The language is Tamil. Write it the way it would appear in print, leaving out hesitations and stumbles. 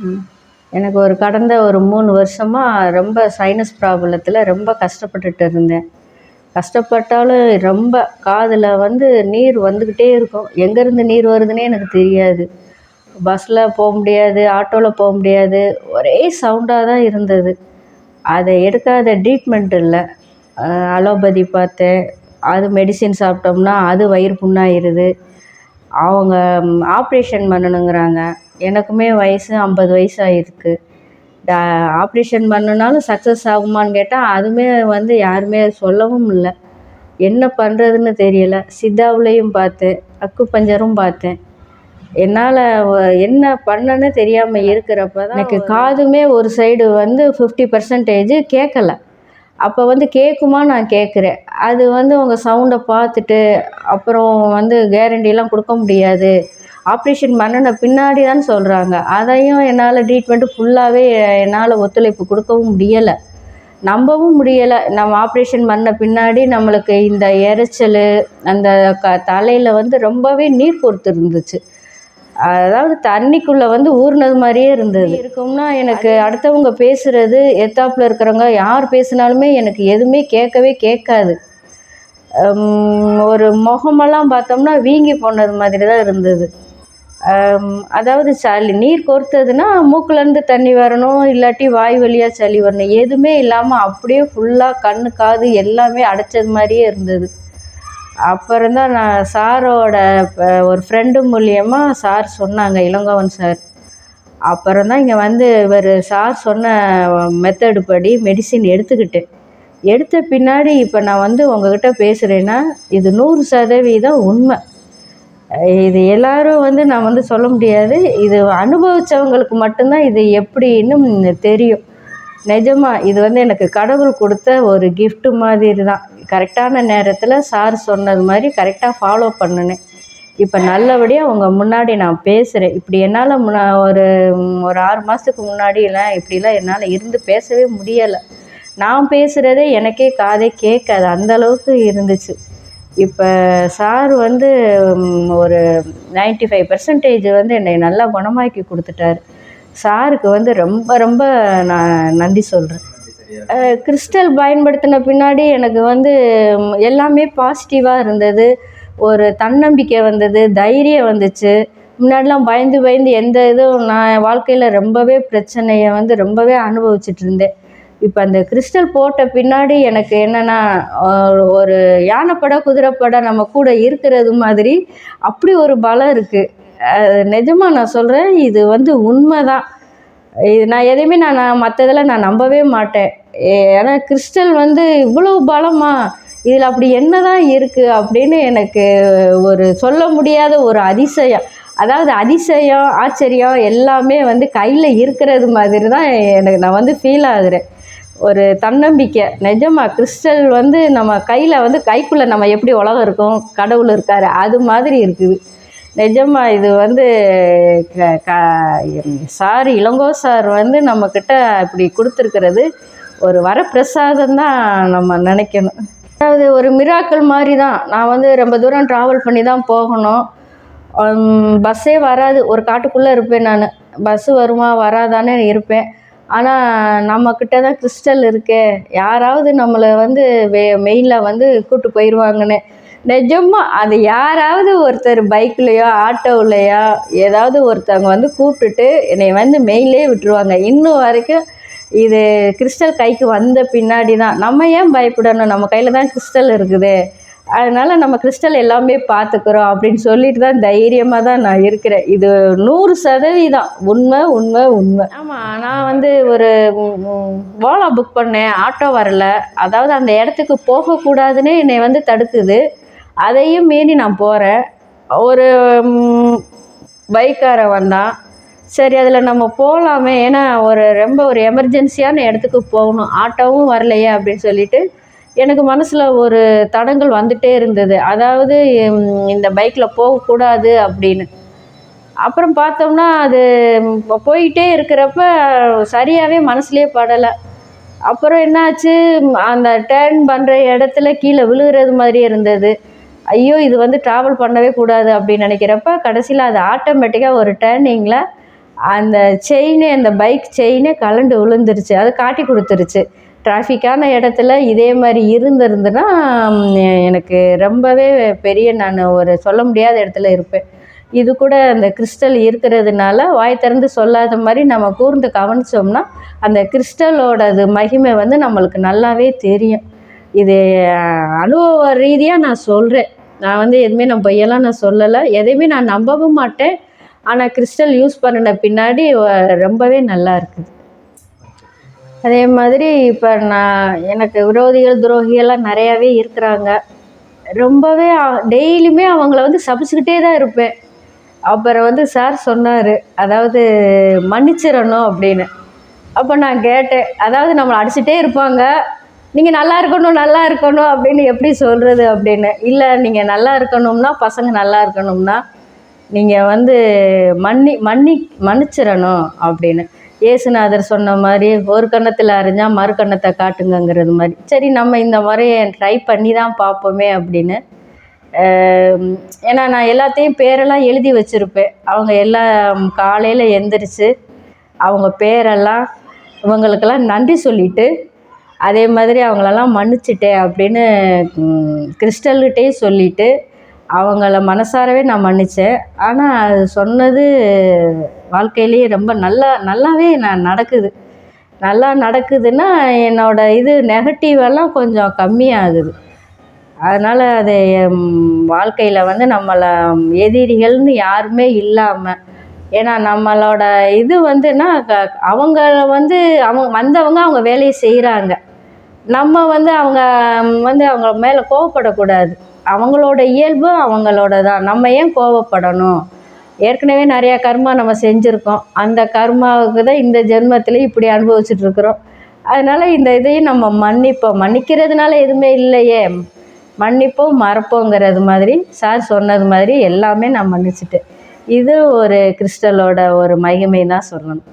ம். எனக்கு கடந்த ஒரு 3 வருஷமா ரொம்ப சைனஸ் ப்ராப்ளத்தில ரொம்ப கஷ்டப்பட்டுட்டு இருந்தேன். கஷ்டப்பட்டாலும் ரொம்ப காதில நீர் வந்துக்கிட்டே இருக்கும். எங்கேருந்து நீர் வருதுன்னே எனக்கு தெரியாது. பஸ்ஸில் முடியாது, ஆட்டோவில் முடியாது. ஒரே சவுண்டா தான் இருந்தது. அதை எடுக்காத ட்ரீட்மெண்ட் இல்ல. அலோபதி பார்த்தேன். அது மெடிசின் சாப்பிட்டோம்னா அது வயிறு புண்ணாயிருது. அவங்க ஆப்ரேஷன் பண்ணணுங்கிறாங்க. எனக்குமே வயசு 50 வயசு ஆயிருக்கு. ஆப்ரேஷன் பண்ணுனாலும் சக்ஸஸ் ஆகுமான்னு கேட்டால் அதுவுமே யாருமே சொல்லவும் இல்லை. என்ன பண்ணுறதுன்னு தெரியல. சித்தாவுலேயும் பார்த்தேன், அக்குபஞ்சரும் பார்த்தேன். என்னால் என்ன பண்ணன்னு தெரியாமல் இருக்கிறப்ப தான் எனக்கு காதுமே ஒரு சைடு 50% கேட்கல. அப்போ கேட்குமா நான் கேட்குறேன். அது உங்கள் சவுண்டை பார்த்துட்டு அப்புறம் கேரண்டிலாம் கொடுக்க முடியாது. ஆப்ரேஷன் பண்ணின பின்னாடி தான் சொல்கிறாங்க. அதையும் என்னால் ட்ரீட்மெண்ட்டு ஃபுல்லாகவே என்னால் ஒத்துழைப்பு கொடுக்கவும் முடியலை, நம்பவும் முடியலை. நம்ம ஆப்ரேஷன் பண்ண பின்னாடி நம்மளுக்கு இந்த எரிச்சல் அந்த தலையில் ரொம்பவே நீர் கோர்த்து இருந்துச்சு. அதாவது தண்ணிக்குள்ளே ஊறினது மாதிரியே இருந்தது. இருக்கும்னா எனக்கு அடுத்தவங்க பேசுகிறது, எத்தாப்பில் இருக்கிறவங்க யார் பேசினாலுமே எனக்கு எதுவுமே கேட்கவே கேட்காது. ஒரு முகமெல்லாம் பார்த்தோம்னா வீங்கி போனது மாதிரி தான் இருந்தது. அதாவது நீர் கோர்த்ததுன்னா மூக்குலேருந்து தண்ணி வரணும், இல்லாட்டி வாய் வழியாக சளி வரணும். எதுவுமே இல்லாமல் அப்படியே ஃபுல்லாக கண்ணு காது எல்லாமே அடைச்சது மாதிரியே இருந்தது. அப்புறம் தான் நான் சாரோட ஒரு ஃப்ரெண்டு மூலியமா சார் சொன்னாங்க, இளங்கோவன் சார். அப்புறம் தான் இங்கே இவர் சார் சொன்ன மெத்தடு படி மெடிசின் எடுத்துக்கிட்டேன். எடுத்த பின்னாடி இப்போ நான் உங்ககிட்ட பேசுகிறேன்னா இது 100% உண்மை. இது எல்லோரும் நான் சொல்ல முடியாது. இது அனுபவித்தவங்களுக்கு மட்டும்தான் இது எப்படின்னு தெரியும். நிஜமாக இது எனக்கு கடவுள் கொடுத்த ஒரு கிஃப்ட்டு மாதிரி தான். கரெக்டான நேரத்தில் சார் சொன்னது மாதிரி கரெக்டாக ஃபாலோ பண்ணினேன். இப்போ நல்லபடியாக உங்கள் முன்னாடி நான் பேசுகிறேன். இப்படி என்னால் ஒரு 6 மாதத்துக்கு முன்னாடியெல்லாம் இப்படிலாம் என்னால் இருந்து பேசவே முடியலை. நான் பேசுகிறதே எனக்கே காதே கேட்காது, அந்தளவுக்கு இருந்துச்சு. இப்போ சார் ஒரு 95% என்னை நல்லா குணமாக்கி கொடுத்துட்டாரு. சாருக்கு ரொம்ப ரொம்ப நான் நன்றி சொல்கிறேன். கிறிஸ்டல் பயன்படுத்தின பின்னாடி எனக்கு எல்லாமே பாசிட்டிவாக இருந்தது. ஒரு தன்னம்பிக்கை வந்தது, தைரியம் வந்துச்சு. முன்னாடிலாம் பயந்து பயந்து எந்த இதுவும் நான் வாழ்க்கையில் ரொம்பவே பிரச்சனையை ரொம்பவே அனுபவிச்சுட்டு இருந்தேன். இப்போ அந்த கிறிஸ்டல் போட்ட பின்னாடி எனக்கு என்னென்னா ஒரு யானைப்படை குதிரைப்படை நம்ம கூட இருக்கிறது மாதிரி அப்படி ஒரு பலம் இருக்குது. நிஜமாக நான் சொல்கிறேன், இது உண்மை தான். இது நான் எதையுமே நான் மற்றதெல்லாம் நான் நம்பவே மாட்டேன். ஏன்னா கிறிஸ்டல் இவ்வளோ பலமா, இதில் அப்படி என்ன தான் இருக்குது அப்படின்னு எனக்கு ஒரு சொல்ல முடியாத ஒரு அதிசயம். அதாவது அதிசயம், ஆச்சரியம் எல்லாமே கையில் இருக்கிறது மாதிரி தான் எனக்கு நான் ஃபீல் ஆகுறேன். ஒரு தன்னம்பிக்கை. நிஜமாக கிறிஸ்டல் நம்ம கையில் கைக்குள்ளே நம்ம எப்படி உலகம் இருக்கும், கடவுள் இருக்கார், அது மாதிரி இருக்குது. நிஜமாக இது சார் இளங்கோ சார் நம்மக்கிட்ட இப்படி கொடுத்துருக்கிறது ஒரு வரப்பிரசாதம் தான் நம்ம நினைக்கணும். அதாவது ஒரு மிராக்கள் மாதிரி தான். நான் ரொம்ப தூரம் ட்ராவல் பண்ணி தான் போகணும். பஸ்ஸே வராது. ஒரு காட்டுக்குள்ளே இருப்பேன் நான். பஸ்ஸு வருமா வராதானே இருப்பேன். ஆனால் நம்மக்கிட்ட தான் கிறிஸ்டல் இருக்கே, யாராவது நம்மளை மெயினில் கூப்பிட்டு போயிடுவாங்கன்னு. நிஜமாக அது யாராவது ஒருத்தர் பைக்லேயோ ஆட்டோவிலையோ ஏதாவது ஒருத்தவங்க கூப்பிட்டுட்டு என்னை மெயிலே விட்டுருவாங்க. இன்னும் வரைக்கும் இது கிறிஸ்டல் கைக்கு வந்த பின்னாடி தான் நம்ம ஏன் பயப்படணும், நம்ம கையில் தான் கிறிஸ்டல் இருக்குது, அதனால் நம்ம கிறிஸ்டல் எல்லாமே பார்த்துக்குறோம் அப்படின்னு சொல்லிட்டு தான் தைரியமாக தான் நான் இருக்கிறேன். இது 100% உண்மை உண்மை உண்மை. ஆமாம், நான் ஒரு ஓலா புக் பண்ணேன், ஆட்டோ வரல. அதாவது அந்த இடத்துக்கு போகக்கூடாதுன்னே என்னை தடுக்குது. அதையும் மீறி நான் போகிறேன். ஒரு பைக்காரன் வந்தான். சரி அதில் நம்ம போகலாமே, ஏன்னா ரொம்ப ஒரு எமர்ஜென்சியான இடத்துக்கு போகணும், ஆட்டோவும் வரலையே அப்படின்னு சொல்லிட்டு எனக்கு மனசில் ஒரு தடங்கள் வந்துகிட்டே இருந்தது. அதாவது இந்த பைக்கில் போகக்கூடாது அப்படின்னு. அப்புறம் பார்த்தோம்னா அது போயிட்டே இருக்கிறப்ப சரியாகவே மனசுலேயே படலை. அப்புறம் என்னாச்சு, அந்த டேர்ன் பண்ணுற இடத்துல கீழே விழுகிறது மாதிரியே இருந்தது. ஐயோ இது ட்ராவல் பண்ணவே கூடாது அப்படின்னு நினைக்கிறப்ப கடைசியில் அது ஆட்டோமேட்டிக்காக ஒரு டேர்னிங்கில் அந்த அந்த பைக் செயினே கழண்டு விழுந்துருச்சு. அது காட்டி கொடுத்துருச்சு. டிராஃபிக்கான இடத்துல இதே மாதிரி இருந்திருந்துன்னா எனக்கு ரொம்பவே பெரிய நான் ஒரு சொல்ல முடியாத இடத்துல இருப்பேன். இது கூட அந்த கிறிஸ்டல் இருக்கிறதுனால வாய் திறந்து சொல்லாத மாதிரி நம்ம கூர்ந்து கவனித்தோம்னா அந்த கிறிஸ்டலோடது மகிமை வந்து நம்மளுக்கு நல்லாவே தெரியும். இது அனுபவ ரீதியாக நான் சொல்கிறேன். நான் வந்து எதுவுமே நான் பொய்யெல்லாம் நான் சொல்லலை. எதையுமே நான் நம்பவும் மாட்டேன். ஆனால் கிறிஸ்டல் யூஸ் பண்ணின பின்னாடி ரொம்பவே நல்லா இருக்குது. அதே மாதிரி இப்போ எனக்கு விரோதிகள் துரோகிகள்லாம் நிறையாவே இருக்கிறாங்க. ரொம்பவே டெய்லியுமே அவங்கள வந்து சபிச்சுக்கிட்டே தான் இருப்பேன். அப்புறம் வந்து சார் சொன்னார், அதாவது மன்னிச்சிடணும் அப்படின்னு. அப்போ நான் கேட்டேன், அதாவது நம்மளை அடிச்சுட்டே இருப்பாங்க, நீங்கள் நல்லா இருக்கணும் நல்லா இருக்கணும் அப்படின்னு எப்படி சொல்கிறது அப்படின்னு. இல்லை, நீங்கள் நல்லா இருக்கணும்னா, பசங்க நல்லா இருக்கணும்னா நீங்கள் வந்து மன்னிச்சிடணும் அப்படின்னு. இயேசுநாதர் சொன்ன மாதிரி ஒரு கன்னத்தில் அரைஞ்சால் மறு கன்னத்தை காட்டுங்கங்கிறது மாதிரி. சரி, நம்ம இந்த முறையை ட்ரை பண்ணி தான் பார்ப்போமே அப்படின்னு. ஏன்னா நான் எல்லாத்தையும் பேரெல்லாம் எழுதி வச்சுருப்பேன். அவங்க எல்லாம் காலையில் எந்திரிச்சு அவங்க பேரெல்லாம் இவங்களுக்கெல்லாம் நன்றி சொல்லிவிட்டு அதே மாதிரி அவங்களெல்லாம் மன்னிச்சிட்டேன் அப்படின்னு கிறிஸ்டல்கிட்டே சொல்லிவிட்டு அவங்கள மனசாரவே நான் மன்னித்தேன். ஆனால் அது சொன்னது வாழ்க்கையிலேயே ரொம்ப நல்லாவே நடக்குது. நல்லா நடக்குதுன்னா என்னோடய இது நெகட்டிவெல்லாம் கொஞ்சம் கம்மியாகுது. அதனால் அது வாழ்க்கையில் வந்து நம்மளை எதிரிகள்னு யாருமே இல்லாமல், ஏன்னா நம்மளோட இது வந்துன்னா அவங்கள வந்து வந்தவங்க அவங்க வேலையை செய்கிறாங்க. நம்ம வந்து அவங்க மேலே கோவப்படக்கூடாது. அவங்களோட இயல்பு அவங்களோட தான். நம்ம ஏன் கோவப்படணும்? ஏற்கனவே நிறையா கர்மா நம்ம செஞ்சுருக்கோம். அந்த கர்மாவுக்கு தான் இந்த ஜென்மத்தில் இப்படி அனுபவிச்சுட்ருக்குறோம். அதனால் இந்த இதையும் நம்ம மன்னிப்போம். மன்னிக்கிறதுனால எதுவுமே இல்லையே, மன்னிப்போம் மறப்போங்கிறது மாதிரி சார் சொன்னது மாதிரி எல்லாமே நான் மன்னிச்சிட்டேன். இது ஒரு கிறிஸ்டலோட ஒரு மகிமை தான் சொல்லணும்.